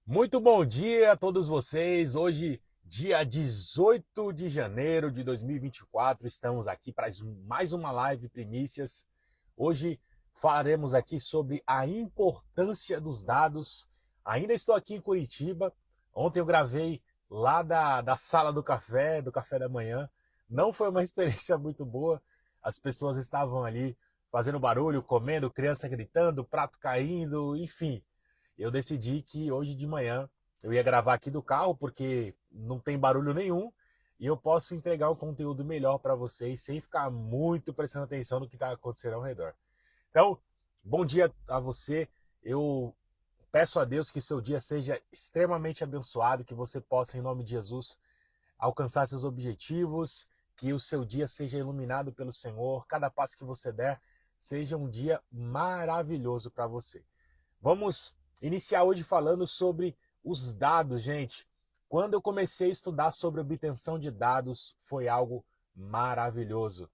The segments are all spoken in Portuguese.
Muito bom dia a todos vocês. Hoje, dia 18 de janeiro de 2024, estamos aqui para mais uma live Primícias. Hoje falaremos aqui sobre a importância dos dados. Ainda estou aqui em Curitiba. Ontem eu gravei lá da sala do café da manhã. Não foi uma experiência muito boa. As pessoas estavam ali fazendo barulho, comendo, criança gritando, prato caindo, enfim. Eu decidi que hoje de manhã eu ia gravar aqui do carro, porque não tem barulho nenhum e eu posso entregar um conteúdo melhor para vocês sem ficar muito prestando atenção no que está acontecendo ao redor. Então, bom dia a você. Eu peço a Deus que seu dia seja extremamente abençoado, que você possa, em nome de Jesus, alcançar seus objetivos, que o seu dia seja iluminado pelo Senhor, cada passo que você der seja um dia maravilhoso para você. Vamos iniciar hoje falando sobre os dados, gente. Quando eu comecei a estudar sobre obtenção de dados, foi algo maravilhoso.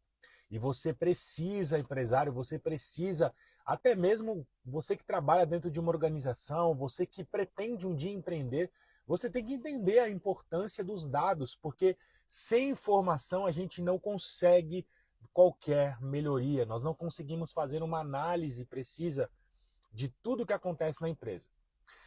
E você precisa, empresário, você precisa, até mesmo você que trabalha dentro de uma organização, você que pretende um dia empreender, você tem que entender a importância dos dados, porque sem informação a gente não consegue qualquer melhoria, nós não conseguimos fazer uma análise precisa de tudo que acontece na empresa.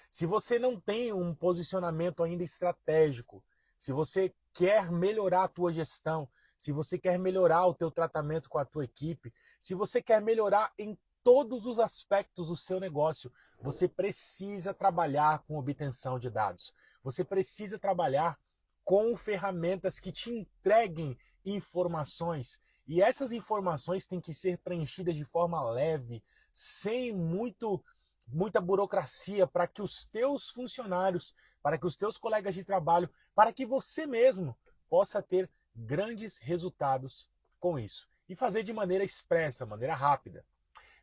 Se você não tem um posicionamento ainda estratégico, se você quer melhorar a tua gestão, se você quer melhorar o teu tratamento com a tua equipe, se você quer melhorar em todos os aspectos do seu negócio, você precisa trabalhar com obtenção de dados. Você precisa trabalhar com ferramentas que te entreguem informações. E essas informações têm que ser preenchidas de forma leve, sem muita burocracia, para que os teus funcionários, para que os teus colegas de trabalho, para que você mesmo possa ter grandes resultados com isso. E fazer de maneira expressa, maneira rápida.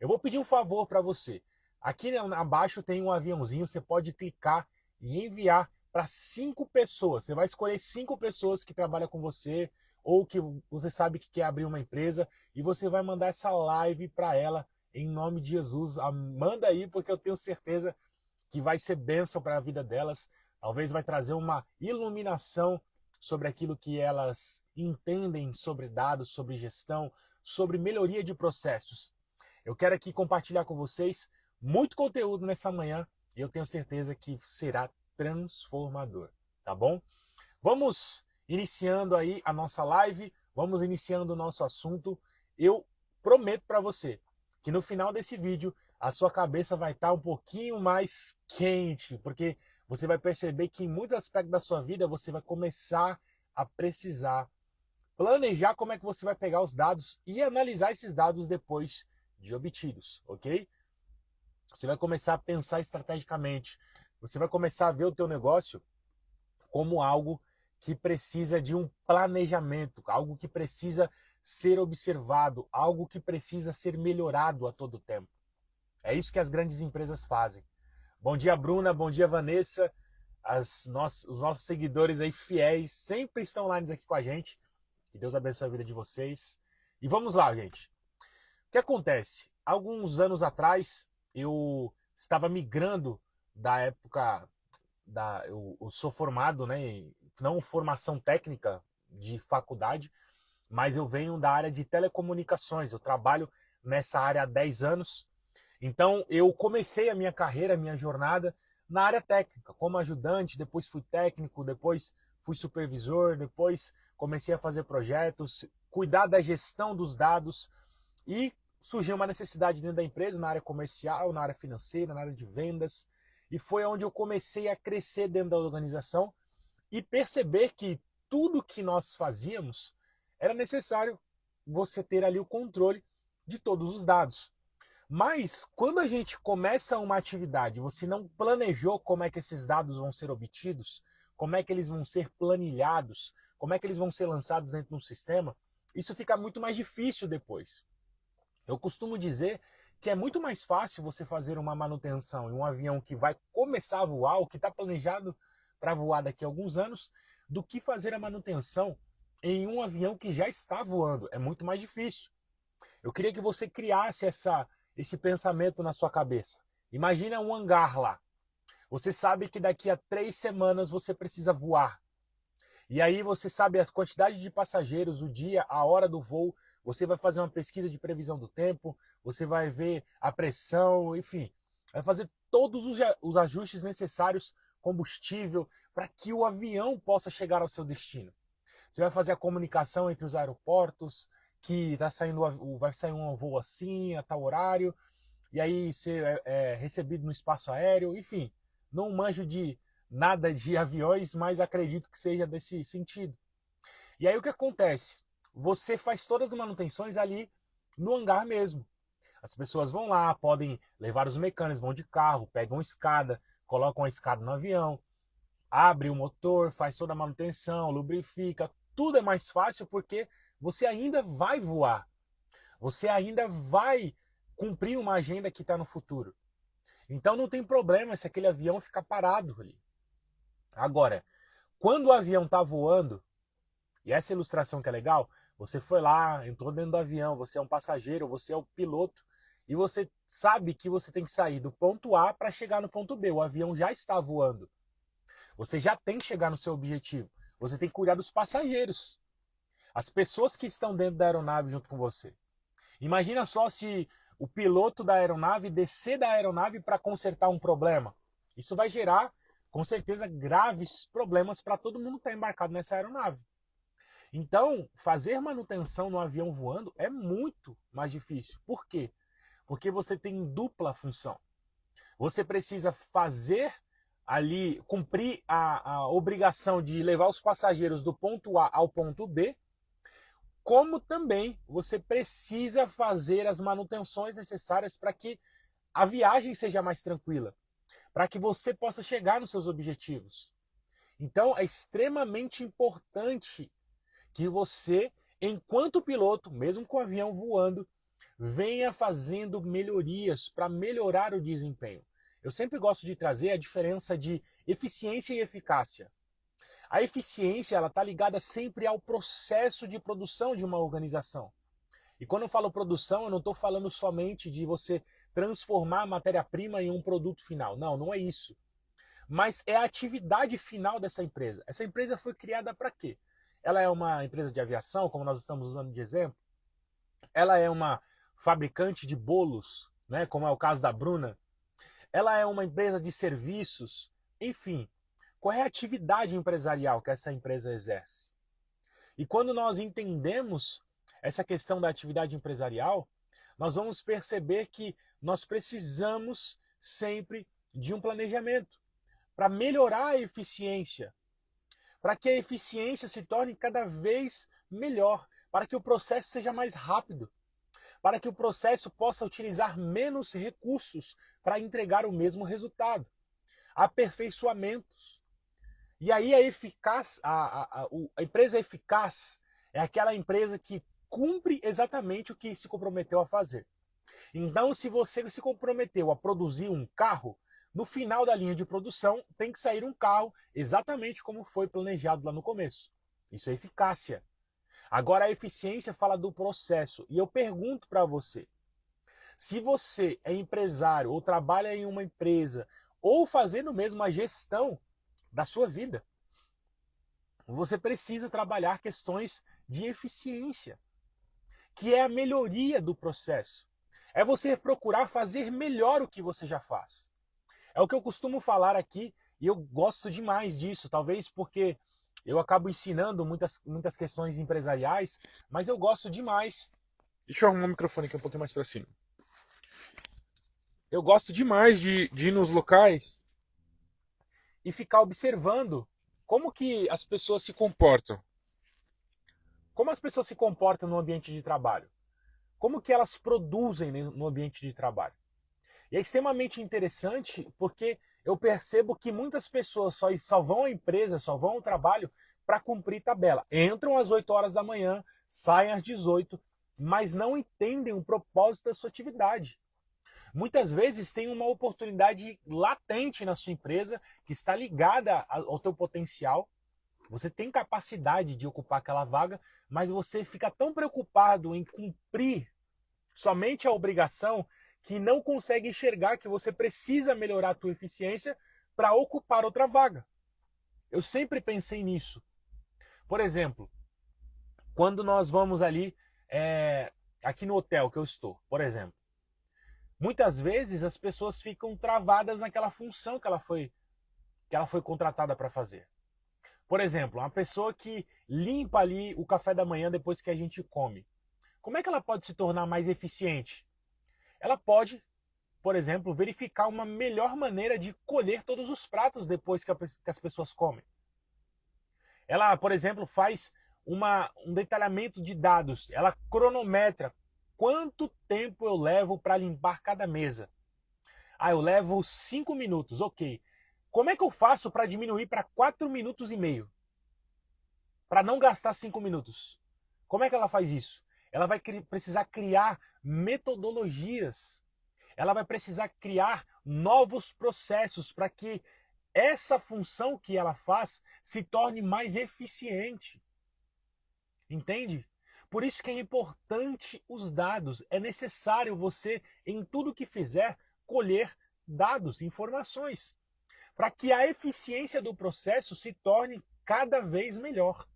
Eu vou pedir um favor para você. Aqui abaixo tem um aviãozinho, você pode clicar e enviar para 5 pessoas. Você vai escolher 5 pessoas que trabalham com você ou que você sabe que quer abrir uma empresa e você vai mandar essa live para ela em nome de Jesus. Manda aí, porque eu tenho certeza que vai ser bênção para a vida delas. Talvez vai trazer uma iluminação sobre aquilo que elas entendem sobre dados, sobre gestão, sobre melhoria de processos. Eu quero aqui compartilhar com vocês muito conteúdo nessa manhã e eu tenho certeza que será transformador, tá bom? Vamos iniciando aí a nossa live, vamos iniciando o nosso assunto. Eu prometo para você que no final desse vídeo a sua cabeça vai estar um pouquinho mais quente, porque você vai perceber que em muitos aspectos da sua vida você vai começar a precisar planejar como é que você vai pegar os dados e analisar esses dados depois de obtidos, ok? Você vai começar a pensar estrategicamente, você vai começar a ver o teu negócio como algo que precisa de um planejamento, algo que precisa ser observado, algo que precisa ser melhorado a todo tempo. É isso que as grandes empresas fazem. Bom dia, Bruna, bom dia, Vanessa. Os nossos seguidores aí fiéis sempre estão lá aqui com a gente. Que Deus abençoe a vida de vocês. E vamos lá, gente. O que acontece? Alguns anos atrás, eu estava migrando da época eu sou formado, né, não formação técnica de faculdade, mas eu venho da área de telecomunicações. Eu trabalho nessa área há 10 anos. Então, eu comecei a minha carreira, a minha jornada na área técnica, como ajudante, depois fui técnico, depois fui supervisor, depois comecei a fazer projetos, cuidar da gestão dos dados e surgiu uma necessidade dentro da empresa, na área comercial, na área financeira, na área de vendas, e foi onde eu comecei a crescer dentro da organização e perceber que tudo que nós fazíamos era necessário você ter ali o controle de todos os dados. Mas quando a gente começa uma atividade, você não planejou como é que esses dados vão ser obtidos, como é que eles vão ser planilhados, como é que eles vão ser lançados dentro de um sistema, isso fica muito mais difícil depois. Eu costumo dizer que é muito mais fácil você fazer uma manutenção em um avião que vai começar a voar, ou que está planejado para voar daqui a alguns anos, do que fazer a manutenção em um avião que já está voando. É muito mais difícil. Eu queria que você criasse esse pensamento na sua cabeça. Imagina um hangar lá. Você sabe que daqui a 3 semanas você precisa voar. E aí você sabe a quantidade de passageiros, o dia, a hora do voo, você vai fazer uma pesquisa de previsão do tempo, você vai ver a pressão, enfim, vai fazer todos os ajustes necessários, combustível, para que o avião possa chegar ao seu destino. Você vai fazer a comunicação entre os aeroportos, que vai sair um voo assim, a tal horário, e aí ser recebido no espaço aéreo, enfim, não manjo de nada de aviões, mas acredito que seja desse sentido. E aí o que acontece? Você faz todas as manutenções ali no hangar mesmo. As pessoas vão lá, podem levar os mecânicos, vão de carro, pegam escada, colocam a escada no avião, abre o motor, faz toda a manutenção, lubrifica, tudo é mais fácil porque você ainda vai voar. Você ainda vai cumprir uma agenda que está no futuro. Então não tem problema se aquele avião ficar parado ali. Agora, quando o avião está voando, e essa ilustração que é legal, você foi lá, entrou dentro do avião, você é um passageiro, você é o piloto, e você sabe que você tem que sair do ponto A para chegar no ponto B. O avião já está voando. Você já tem que chegar no seu objetivo. Você tem que cuidar dos passageiros. As pessoas que estão dentro da aeronave junto com você. Imagina só se o piloto da aeronave descer da aeronave para consertar um problema. Isso vai gerar, com certeza, graves problemas para todo mundo que está embarcado nessa aeronave. Então, fazer manutenção no avião voando é muito mais difícil. Por quê? Porque você tem dupla função. Você precisa fazer ali, cumprir a obrigação de levar os passageiros do ponto A ao ponto B, como também você precisa fazer as manutenções necessárias para que a viagem seja mais tranquila, para que você possa chegar nos seus objetivos. Então, é extremamente importante que você, enquanto piloto, mesmo com o avião voando, venha fazendo melhorias para melhorar o desempenho. Eu sempre gosto de trazer a diferença de eficiência e eficácia. A eficiência está ligada sempre ao processo de produção de uma organização. E quando eu falo produção, eu não estou falando somente de você transformar a matéria-prima em um produto final. Não, não é isso. Mas é a atividade final dessa empresa. Essa empresa foi criada para quê? Ela é uma empresa de aviação, como nós estamos usando de exemplo. Ela é uma fabricante de bolos, né, como é o caso da Bruna. Ela é uma empresa de serviços. Enfim, qual é a atividade empresarial que essa empresa exerce? E quando nós entendemos essa questão da atividade empresarial, nós vamos perceber que nós precisamos sempre de um planejamento para melhorar a eficiência, para que a eficiência se torne cada vez melhor, para que o processo seja mais rápido, para que o processo possa utilizar menos recursos para entregar o mesmo resultado. Aperfeiçoamentos. E aí a empresa eficaz é aquela empresa que cumpre exatamente o que se comprometeu a fazer. Então, se você se comprometeu a produzir um carro, no final da linha de produção tem que sair um carro exatamente como foi planejado lá no começo. Isso é eficácia. Agora a eficiência fala do processo. E eu pergunto para você, se você é empresário ou trabalha em uma empresa ou fazendo mesmo a gestão da sua vida, você precisa trabalhar questões de eficiência, que é a melhoria do processo. É você procurar fazer melhor o que você já faz. É o que eu costumo falar aqui e eu gosto demais disso, talvez porque eu acabo ensinando muitas questões empresariais, mas eu gosto demais. Deixa eu arrumar o microfone aqui um pouquinho mais para cima. Eu gosto demais de ir nos locais e ficar observando como que as pessoas se comportam. Como as pessoas se comportam no ambiente de trabalho. Como que elas produzem no ambiente de trabalho. E é extremamente interessante porque eu percebo que muitas pessoas só vão à empresa, só vão ao trabalho para cumprir tabela. Entram às 8 horas da manhã, saem às 18, mas não entendem o propósito da sua atividade. Muitas vezes tem uma oportunidade latente na sua empresa que está ligada ao teu potencial. Você tem capacidade de ocupar aquela vaga, mas você fica tão preocupado em cumprir somente a obrigação que não consegue enxergar que você precisa melhorar a tua eficiência para ocupar outra vaga. Eu sempre pensei nisso. Por exemplo, quando nós vamos ali, aqui no hotel que eu estou, por exemplo, muitas vezes as pessoas ficam travadas naquela função que ela foi contratada para fazer. Por exemplo, uma pessoa que limpa ali o café da manhã depois que a gente come. Como é que ela pode se tornar mais eficiente? Ela pode, por exemplo, verificar uma melhor maneira de colher todos os pratos depois que as pessoas comem. Ela, por exemplo, faz um detalhamento de dados. Ela cronometra quanto tempo eu levo para limpar cada mesa. Eu levo 5 minutos, ok. Como é que eu faço para diminuir para 4 minutos e meio? Para não gastar 5 minutos. Como é que ela faz isso? Ela vai precisar criar metodologias. Ela vai precisar criar novos processos para que essa função que ela faz se torne mais eficiente. Entende? Por isso que é importante os dados. É necessário você, em tudo que fizer, colher dados, informações, para que a eficiência do processo se torne cada vez melhor,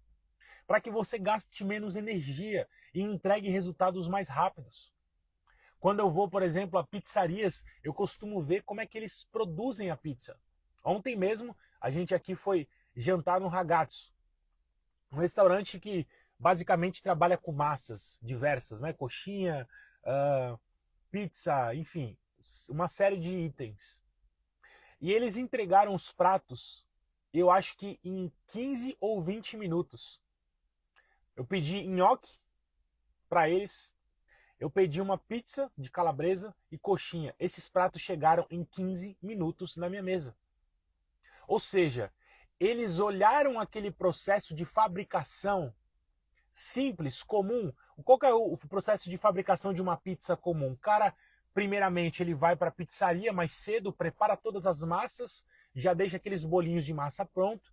para que você gaste menos energia e entregue resultados mais rápidos. Quando eu vou, por exemplo, a pizzarias, eu costumo ver como é que eles produzem a pizza. Ontem mesmo, a gente aqui foi jantar no Ragazzo, um restaurante que basicamente trabalha com massas diversas, né? Coxinha, pizza, enfim, uma série de itens. E eles entregaram os pratos, eu acho que em 15 ou 20 minutos. Eu pedi nhoque para eles, eu pedi uma pizza de calabresa e coxinha. Esses pratos chegaram em 15 minutos na minha mesa. Ou seja, eles olharam aquele processo de fabricação simples, comum. Qual que é o processo de fabricação de uma pizza comum? O cara, primeiramente, ele vai para a pizzaria mais cedo, prepara todas as massas, já deixa aqueles bolinhos de massa pronto.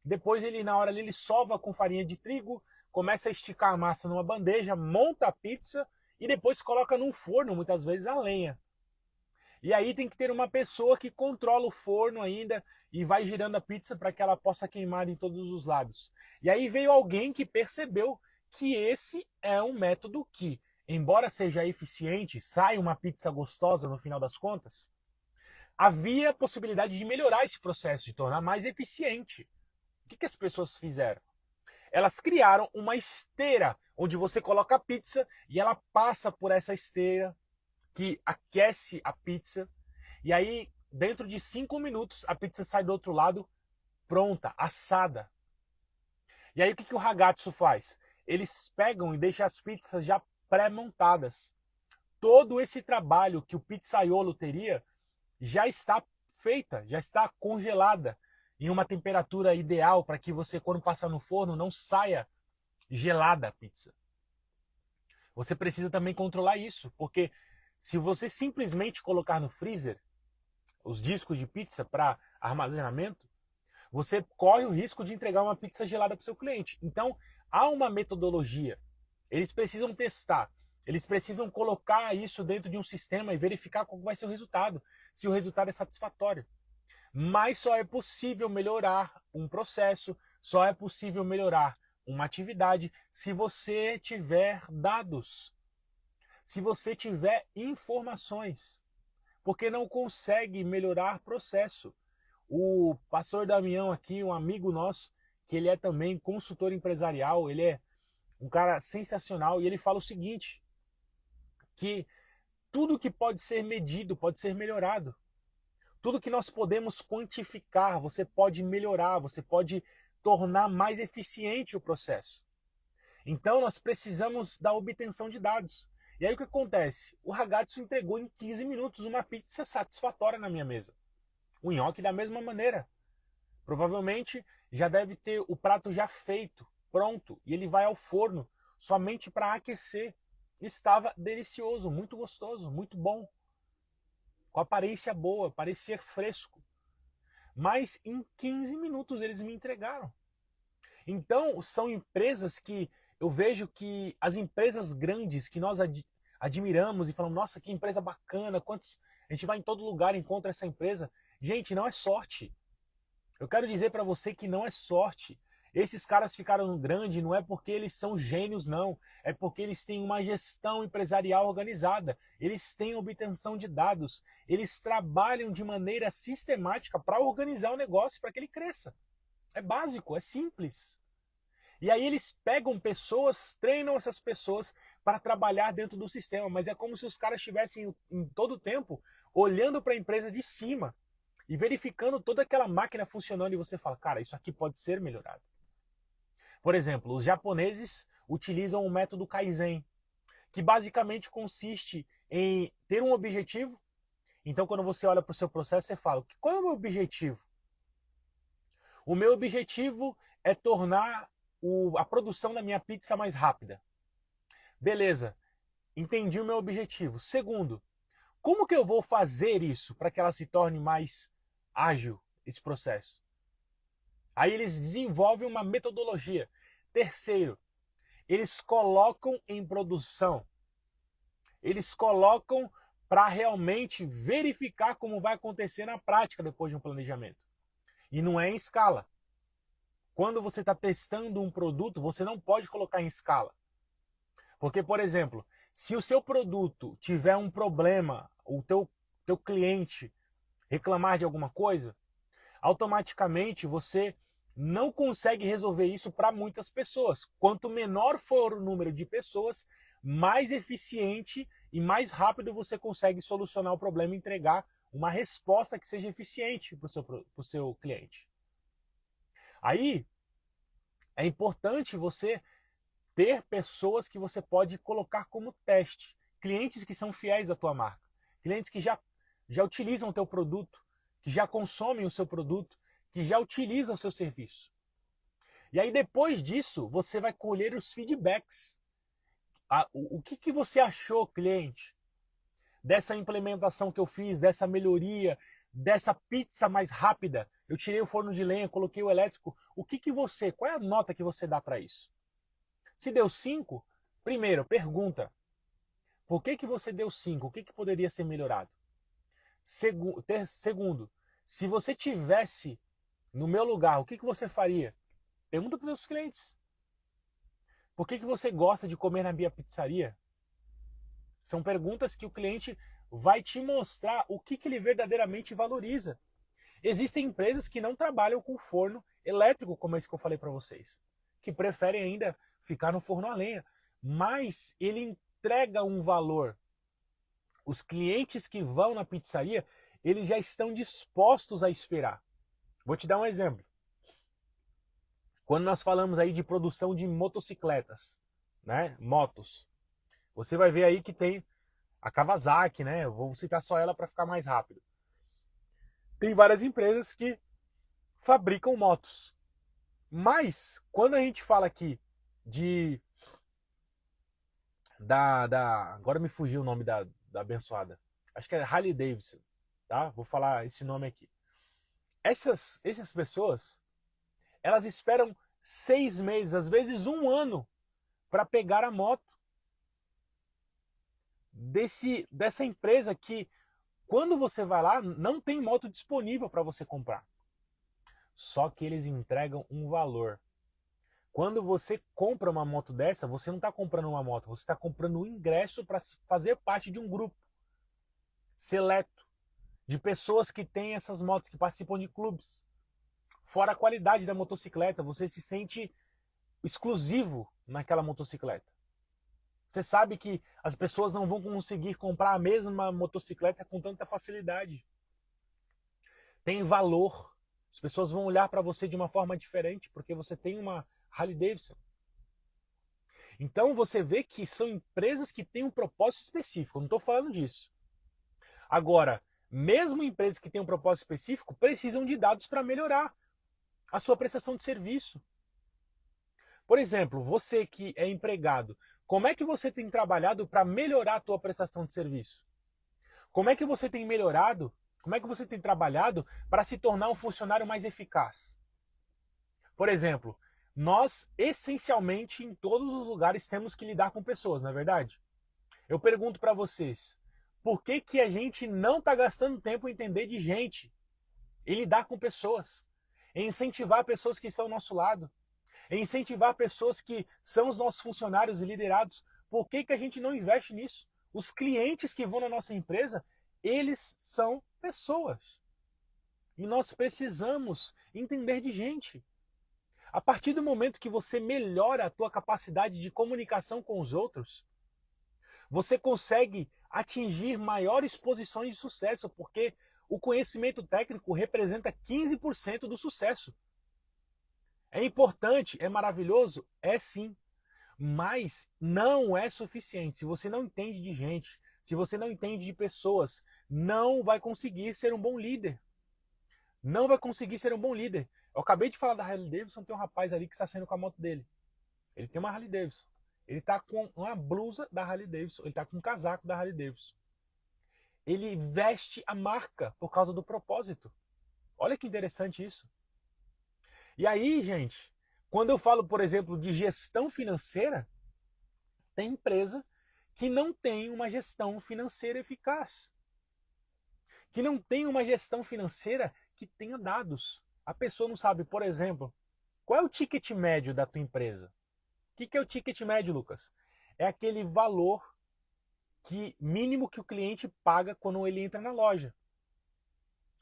Depois, na hora ali, ele sova com farinha de trigo, começa a esticar a massa numa bandeja, monta a pizza e depois coloca num forno, muitas vezes a lenha. E aí tem que ter uma pessoa que controla o forno ainda e vai girando a pizza para que ela possa queimar em todos os lados. E aí veio alguém que percebeu que esse é um método que, embora seja eficiente, sai uma pizza gostosa no final das contas, havia a possibilidade de melhorar esse processo, de tornar mais eficiente. O que as pessoas fizeram? Elas criaram uma esteira onde você coloca a pizza e ela passa por essa esteira que aquece a pizza. E aí, dentro de 5 minutos, a pizza sai do outro lado pronta, assada. E aí, o que o Ragazzo faz? Eles pegam e deixam as pizzas já pré-montadas. Todo esse trabalho que o pizzaiolo teria já está feita, já está congelada em uma temperatura ideal para que você, quando passar no forno, não saia gelada a pizza. Você precisa também controlar isso, porque se você simplesmente colocar no freezer os discos de pizza para armazenamento, você corre o risco de entregar uma pizza gelada para o seu cliente. Então, há uma metodologia. Eles precisam testar. Eles precisam colocar isso dentro de um sistema e verificar qual vai ser o resultado, se o resultado é satisfatório. Mas só é possível melhorar um processo, só é possível melhorar uma atividade se você tiver dados, se você tiver informações, porque não consegue melhorar processo. O pastor Damião aqui, um amigo nosso, que ele é também consultor empresarial, ele é um cara sensacional, e ele fala o seguinte, que tudo que pode ser medido pode ser melhorado. Tudo que nós podemos quantificar, você pode melhorar, você pode tornar mais eficiente o processo. Então nós precisamos da obtenção de dados. E aí o que acontece? O Ragazzo entregou em 15 minutos uma pizza satisfatória na minha mesa. O nhoque da mesma maneira. Provavelmente já deve ter o prato já feito, pronto, e ele vai ao forno somente para aquecer. Estava delicioso, muito gostoso, muito bom. Com aparência boa, parecia fresco. Mas em 15 minutos eles me entregaram. Então, são empresas que eu vejo que as empresas grandes que nós admiramos e falamos, nossa, que empresa bacana, a gente vai em todo lugar e encontra essa empresa. Gente, não é sorte. Eu quero dizer para você que não é sorte. Esses caras ficaram grande não é porque eles são gênios, não. É porque eles têm uma gestão empresarial organizada. Eles têm obtenção de dados. Eles trabalham de maneira sistemática para organizar o negócio para que ele cresça. É básico, é simples. E aí eles pegam pessoas, treinam essas pessoas para trabalhar dentro do sistema. Mas é como se os caras estivessem em todo o tempo olhando para a empresa de cima e verificando toda aquela máquina funcionando e você fala, cara, isso aqui pode ser melhorado. Por exemplo, os japoneses utilizam o método Kaizen, que basicamente consiste em ter um objetivo. Então, quando você olha para o seu processo, você fala, qual é o meu objetivo? O meu objetivo é tornar a produção da minha pizza mais rápida. Beleza, entendi o meu objetivo. Segundo, como que eu vou fazer isso para que ela se torne mais ágil, esse processo? Aí eles desenvolvem uma metodologia. Terceiro, eles colocam em produção. Eles colocam para realmente verificar como vai acontecer na prática depois de um planejamento. E não é em escala. Quando você está testando um produto, você não pode colocar em escala. Porque, por exemplo, se o seu produto tiver um problema, o teu cliente reclamar de alguma coisa, automaticamente você não consegue resolver isso para muitas pessoas. Quanto menor for o número de pessoas, mais eficiente e mais rápido você consegue solucionar o problema e entregar uma resposta que seja eficiente para o seu cliente. Aí é importante você ter pessoas que você pode colocar como teste, clientes que são fiéis da tua marca, clientes que já utilizam o teu produto, que já consomem o seu produto, que já utilizam o seu serviço. E aí depois disso, você vai colher os feedbacks. O que você achou, cliente, dessa implementação que eu fiz, dessa melhoria, dessa pizza mais rápida? Eu tirei o forno de lenha, coloquei o elétrico. Qual é a nota que você dá para isso? Se deu 5, primeiro, pergunta. Por que você deu 5? O que poderia ser melhorado? Segundo, se você tivesse no meu lugar, o que você faria? Pergunta para os seus clientes. Por que você gosta de comer na minha pizzaria? São perguntas que o cliente vai te mostrar o que ele verdadeiramente valoriza. Existem empresas que não trabalham com forno elétrico, como esse que eu falei para vocês, que preferem ainda ficar no forno a lenha, mas ele entrega um valor. Os clientes que vão na pizzaria, eles já estão dispostos a esperar. Vou te dar um exemplo. Quando nós falamos aí de produção de motocicletas, né, motos, você vai ver aí que tem a Kawasaki, né? Eu vou citar só ela para ficar mais rápido. Tem várias empresas que fabricam motos. Mas quando a gente fala aqui agora me fugiu o nome da abençoada. Acho que é Harley Davidson, tá? Vou falar esse nome aqui. Essas pessoas, elas esperam 6 meses, às vezes 1 ano, para pegar a moto dessa empresa que, quando você vai lá, não tem moto disponível para você comprar. Só que eles entregam um valor. Quando você compra uma moto dessa, você não está comprando uma moto, você está comprando um ingresso para fazer parte de um grupo seleto de pessoas que têm essas motos, que participam de clubes. Fora a qualidade da motocicleta, você se sente exclusivo naquela motocicleta. Você sabe que as pessoas não vão conseguir comprar a mesma motocicleta com tanta facilidade. Tem valor. As pessoas vão olhar para você de uma forma diferente porque você tem uma Harley Davidson. Então você vê que são empresas que têm um propósito específico. Eu não estou falando disso. Agora, mesmo empresas que têm um propósito específico precisam de dados para melhorar a sua prestação de serviço. Por exemplo, você que é empregado, como é que você tem trabalhado para melhorar a tua prestação de serviço? Como é que você tem melhorado? Como é que você tem trabalhado para se tornar um funcionário mais eficaz? Por exemplo, nós essencialmente em todos os lugares temos que lidar com pessoas, não é verdade? Eu pergunto para vocês, por que a gente não está gastando tempo em entender de gente? em lidar com pessoas, em incentivar pessoas que estão ao nosso lado, em incentivar pessoas que são os nossos funcionários e liderados. Por que a gente não investe nisso? Os clientes que vão na nossa empresa, eles são pessoas. E nós precisamos entender de gente. A partir do momento que você melhora a tua capacidade de comunicação com os outros, você consegue atingir maiores posições de sucesso, porque o conhecimento técnico representa 15% do sucesso. É importante, é maravilhoso? É sim. Mas não é suficiente. Se você não entende de gente, se você não entende de pessoas, não vai conseguir ser um bom líder. Não vai conseguir ser um bom líder. Eu acabei de falar da Harley Davidson, tem um rapaz ali que está saindo com a moto dele. Ele tem uma Harley Davidson. Ele está com uma blusa da Harley Davidson. Ele está com um casaco da Harley Davidson. Ele veste a marca por causa do propósito. Olha que interessante isso. E aí, gente, quando eu falo, por exemplo, de gestão financeira, tem empresa que não tem uma gestão financeira eficaz. Que não tem uma gestão financeira que tenha dados. A pessoa não sabe, por exemplo, qual é o ticket médio da tua empresa? O que é o ticket médio, Lucas? É aquele valor mínimo que o cliente paga quando ele entra na loja,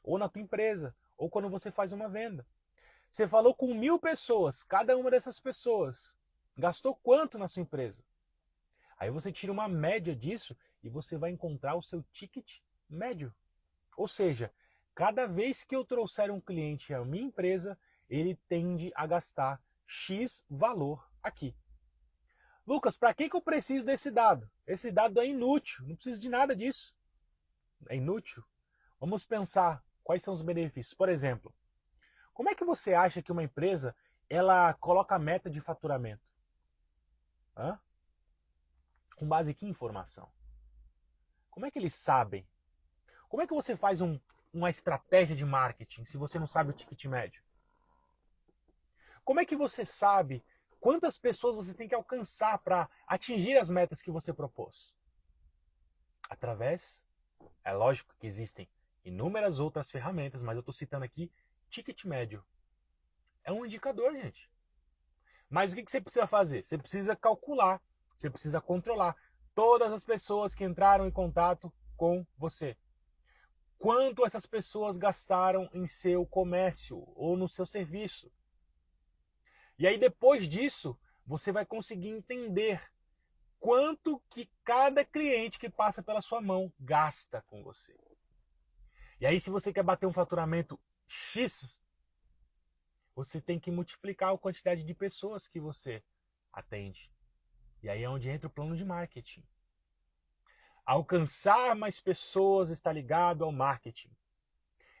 ou na tua empresa, ou quando você faz uma venda. Você falou com 1000 pessoas, cada uma dessas pessoas gastou quanto na sua empresa? Aí você tira uma média disso e você vai encontrar o seu ticket médio. Ou seja, cada vez que eu trouxer um cliente à minha empresa, ele tende a gastar X valor aqui. Lucas, para que eu preciso desse dado? Esse dado é inútil, não preciso de nada disso. É inútil? Vamos pensar quais são os benefícios. Por exemplo, como é que você acha que uma empresa ela coloca a meta de faturamento? Com base em que informação? Como é que eles sabem? Como é que você faz uma estratégia de marketing se você não sabe o ticket médio? Como é que você sabe quantas pessoas você tem que alcançar para atingir as metas que você propôs? É lógico que existem inúmeras outras ferramentas, mas eu estou citando aqui ticket médio. É um indicador, gente. Mas o que você precisa fazer? Você precisa calcular, você precisa controlar todas as pessoas que entraram em contato com você. Quanto essas pessoas gastaram em seu comércio ou no seu serviço. E aí depois disso, você vai conseguir entender quanto que cada cliente que passa pela sua mão gasta com você. E aí se você quer bater um faturamento X, você tem que multiplicar a quantidade de pessoas que você atende. E aí é onde entra o plano de marketing. Alcançar mais pessoas está ligado ao marketing.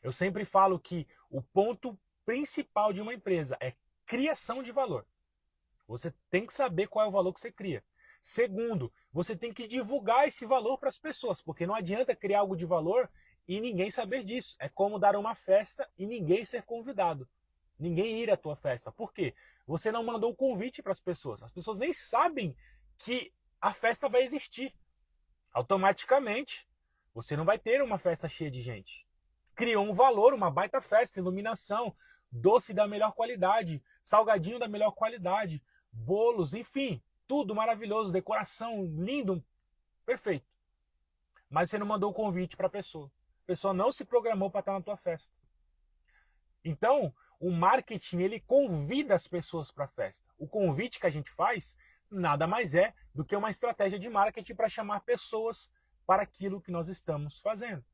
Eu sempre falo que o ponto principal de uma empresa é criação de valor. Você tem que saber qual é o valor que você cria. Segundo, você tem que divulgar esse valor para as pessoas, porque não adianta criar algo de valor e ninguém saber disso. É como dar uma festa e ninguém ser convidado. Ninguém ir à tua festa. Por quê? Você não mandou o convite para as pessoas. As pessoas nem sabem que a festa vai existir. Automaticamente, você não vai ter uma festa cheia de gente. Criou um valor, uma baita festa, iluminação, doce da melhor qualidade, salgadinho da melhor qualidade, bolos, enfim, tudo maravilhoso, decoração, lindo, perfeito. Mas você não mandou o convite para a pessoa. A pessoa não se programou para estar na tua festa. Então, o marketing, ele convida as pessoas para a festa. O convite que a gente faz nada mais é do que uma estratégia de marketing para chamar pessoas para aquilo que nós estamos fazendo.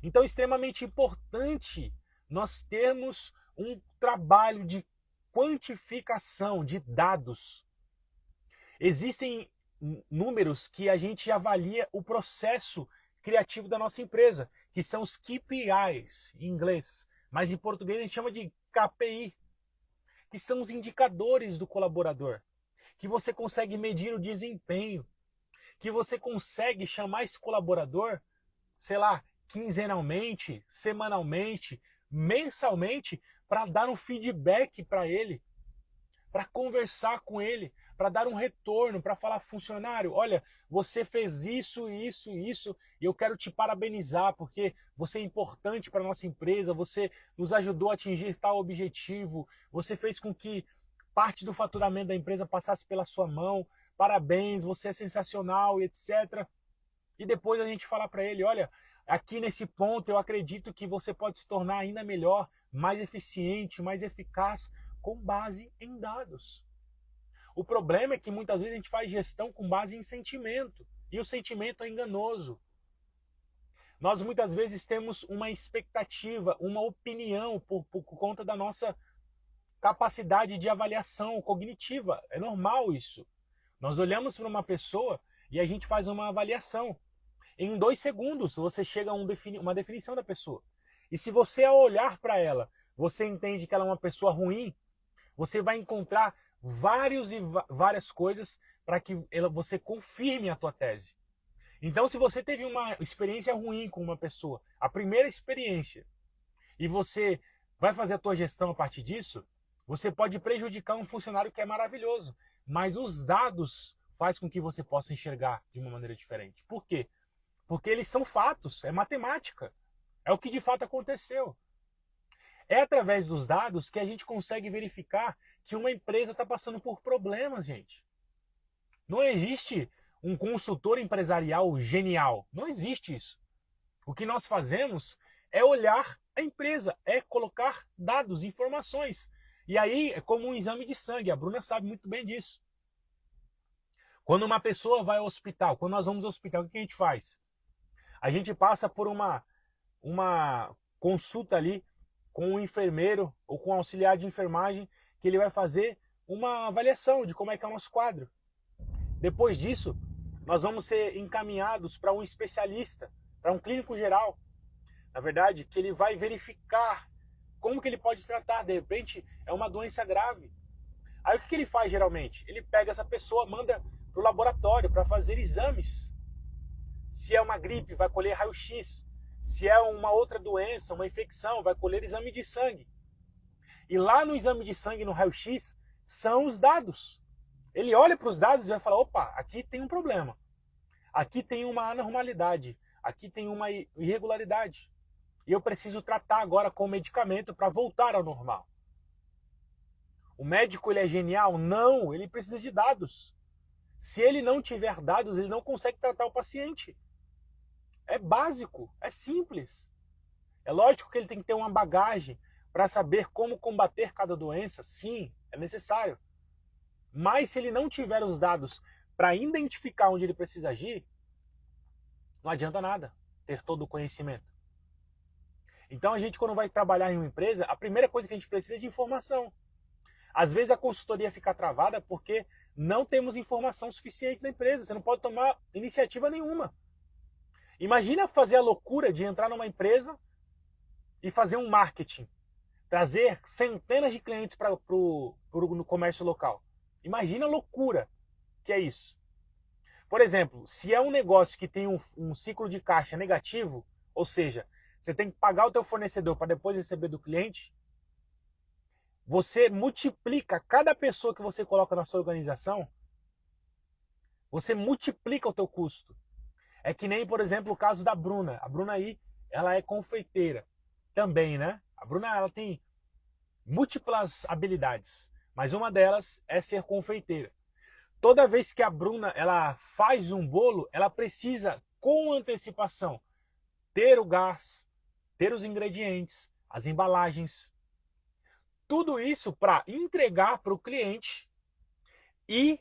Então, é extremamente importante nós termos um trabalho de quantificação de dados. Existem números que a gente avalia o processo criativo da nossa empresa, que são os KPIs em inglês, mas em português a gente chama de KPI, que são os indicadores do colaborador, que você consegue medir o desempenho, que você consegue chamar esse colaborador, sei lá, quinzenalmente, semanalmente, mensalmente, para dar um feedback para ele, para conversar com ele, para dar um retorno, para falar, funcionário, olha, você fez isso, isso, isso, e eu quero te parabenizar, porque você é importante para a nossa empresa, você nos ajudou a atingir tal objetivo, você fez com que parte do faturamento da empresa passasse pela sua mão, parabéns, você é sensacional, e etc. E depois a gente falar para ele, olha, aqui nesse ponto eu acredito que você pode se tornar ainda melhor, mais eficiente, mais eficaz, com base em dados. O problema é que muitas vezes a gente faz gestão com base em sentimento, e o sentimento é enganoso. Nós muitas vezes temos uma expectativa, uma opinião por conta da nossa capacidade de avaliação cognitiva. É normal isso. Nós olhamos para uma pessoa e a gente faz uma avaliação. Em 2 segundos você chega a uma definição da pessoa. E se você, ao olhar para ela, você entende que ela é uma pessoa ruim, você vai encontrar várias coisas para que você confirme a tua tese. Então, se você teve uma experiência ruim com uma pessoa, a primeira experiência, e você vai fazer a tua gestão a partir disso, você pode prejudicar um funcionário que é maravilhoso, mas os dados fazem com que você possa enxergar de uma maneira diferente. Por quê? Porque eles são fatos, é matemática, é o que de fato aconteceu. É através dos dados que a gente consegue verificar que uma empresa está passando por problemas, gente. Não existe um consultor empresarial genial, não existe isso. O que nós fazemos é olhar a empresa, é colocar dados, informações. E aí é como um exame de sangue, a Bruna sabe muito bem disso. Quando uma pessoa vai ao hospital, quando nós vamos ao hospital, o que a gente faz? A gente passa por uma consulta ali com um enfermeiro ou com um auxiliar de enfermagem, que ele vai fazer uma avaliação de como é que é o nosso quadro. Depois disso, nós vamos ser encaminhados para um especialista, para um clínico geral, na verdade, que ele vai verificar como que ele pode tratar. De repente, é uma doença grave. Aí o que ele faz geralmente? Ele pega essa pessoa, manda para o laboratório para fazer exames. Se é uma gripe, vai colher raio-x. Se é uma outra doença, uma infecção, vai colher exame de sangue. E lá no exame de sangue, no raio-x, são os dados. Ele olha para os dados e vai falar, opa, aqui tem um problema. Aqui tem uma anormalidade. Aqui tem uma irregularidade. E eu preciso tratar agora com medicamento para voltar ao normal. O médico, ele é genial? Não, ele precisa de dados. Se ele não tiver dados, ele não consegue tratar o paciente. É básico, é simples. É lógico que ele tem que ter uma bagagem para saber como combater cada doença. Sim, é necessário. Mas se ele não tiver os dados para identificar onde ele precisa agir, não adianta nada ter todo o conhecimento. Então a gente, quando vai trabalhar em uma empresa, a primeira coisa que a gente precisa é de informação. Às vezes a consultoria fica travada porque não temos informação suficiente da empresa. Você não pode tomar iniciativa nenhuma. Imagina fazer a loucura de entrar numa empresa e fazer um marketing. Trazer centenas de clientes no comércio local. Imagina a loucura que é isso. Por exemplo, se é um negócio que tem um ciclo de caixa negativo, ou seja, você tem que pagar o teu fornecedor para depois receber do cliente, você multiplica cada pessoa que você coloca na sua organização, você multiplica o teu custo. É que nem, por exemplo, o caso da Bruna. A Bruna aí, ela é confeiteira também, né? A Bruna, ela tem múltiplas habilidades, mas uma delas é ser confeiteira. Toda vez que a Bruna, ela faz um bolo, ela precisa, com antecipação, ter o gás, ter os ingredientes, as embalagens, tudo isso para entregar para o cliente e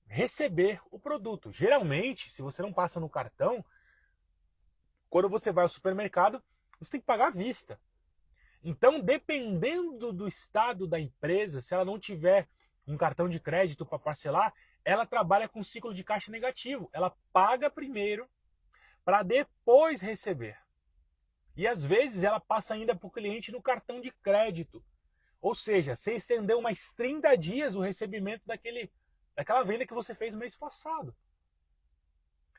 receber o produto. Geralmente, se você não passa no cartão, quando você vai ao supermercado, você tem que pagar à vista. Então, dependendo do estado da empresa, se ela não tiver um cartão de crédito para parcelar, ela trabalha com ciclo de caixa negativo. Ela paga primeiro para depois receber. E às vezes ela passa ainda para o cliente no cartão de crédito. Ou seja, você estendeu mais 30 dias o recebimento daquela venda que você fez mês passado.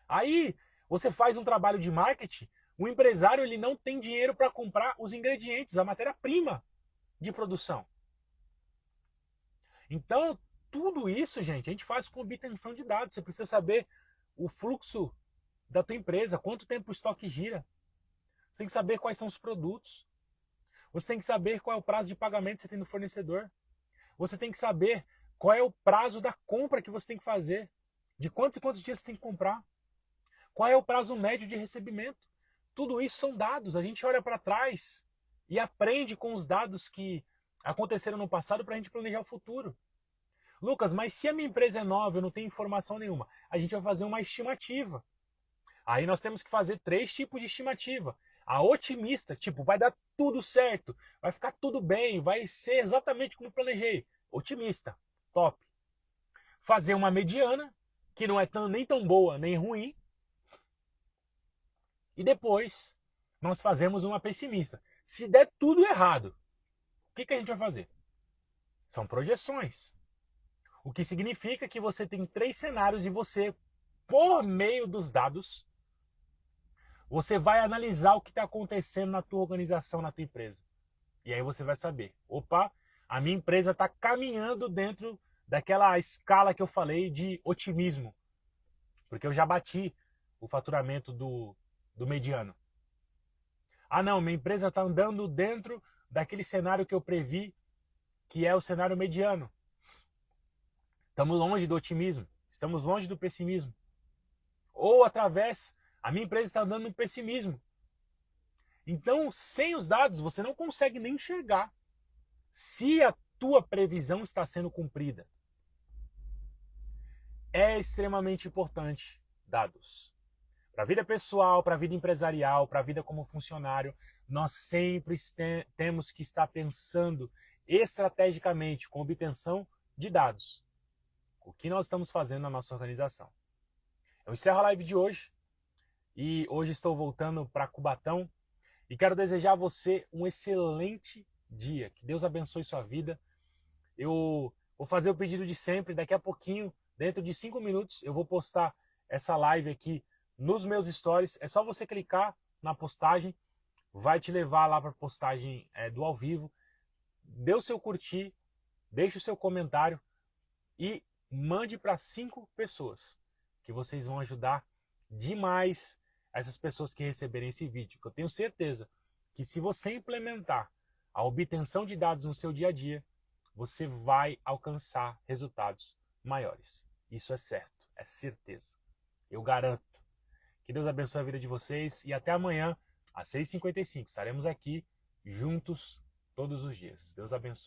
Aí você faz um trabalho de marketing, o empresário ele não tem dinheiro para comprar os ingredientes, a matéria-prima de produção. Então, tudo isso, gente, a gente faz com obtenção de dados. Você precisa saber o fluxo da tua empresa, quanto tempo o estoque gira. Você tem que saber quais são os produtos. Você tem que saber qual é o prazo de pagamento que você tem no fornecedor. Você tem que saber qual é o prazo da compra que você tem que fazer. De quantos e quantos dias você tem que comprar. Qual é o prazo médio de recebimento. Tudo isso são dados. A gente olha para trás e aprende com os dados que aconteceram no passado para a gente planejar o futuro. Lucas, mas se a minha empresa é nova, eu não tenho informação nenhuma, a gente vai fazer uma estimativa. Aí nós temos que fazer 3 tipos de estimativa. A otimista, tipo, vai dar tudo certo, vai ficar tudo bem, vai ser exatamente como planejei. Otimista, top. Fazer uma mediana, que não é nem tão boa nem ruim. E depois nós fazemos uma pessimista. Se der tudo errado, o que a gente vai fazer? São projeções. O que significa que você tem 3 cenários e você, por meio dos dados, você vai analisar o que está acontecendo na tua organização, na tua empresa. E aí você vai saber, opa, a minha empresa está caminhando dentro daquela escala que eu falei de otimismo. Porque eu já bati o faturamento do mediano. Ah não, minha empresa está andando dentro daquele cenário que eu previ, que é o cenário mediano. Estamos longe do otimismo, estamos longe do pessimismo. Ou através, a minha empresa está andando no pessimismo. Então, sem os dados, você não consegue nem enxergar se a tua previsão está sendo cumprida. É extremamente importante dados. Para a vida pessoal, para a vida empresarial, para a vida como funcionário, nós sempre temos que estar pensando estrategicamente com obtenção de dados. O que nós estamos fazendo na nossa organização. Eu encerro a live de hoje e hoje estou voltando para Cubatão e quero desejar a você um excelente dia. Que Deus abençoe sua vida. Eu vou fazer o pedido de sempre, daqui a pouquinho, dentro de 5 minutos, eu vou postar essa live aqui nos meus stories. É só você clicar na postagem, vai te levar lá para a postagem do ao vivo. Dê o seu curtir, deixe o seu comentário e mande para 5 pessoas, que vocês vão ajudar demais essas pessoas que receberem esse vídeo. Eu tenho certeza que se você implementar a obtenção de dados no seu dia a dia, você vai alcançar resultados maiores. Isso é certo, é certeza. Eu garanto. Que Deus abençoe a vida de vocês e até amanhã, às 6h55. Estaremos aqui juntos todos os dias. Deus abençoe.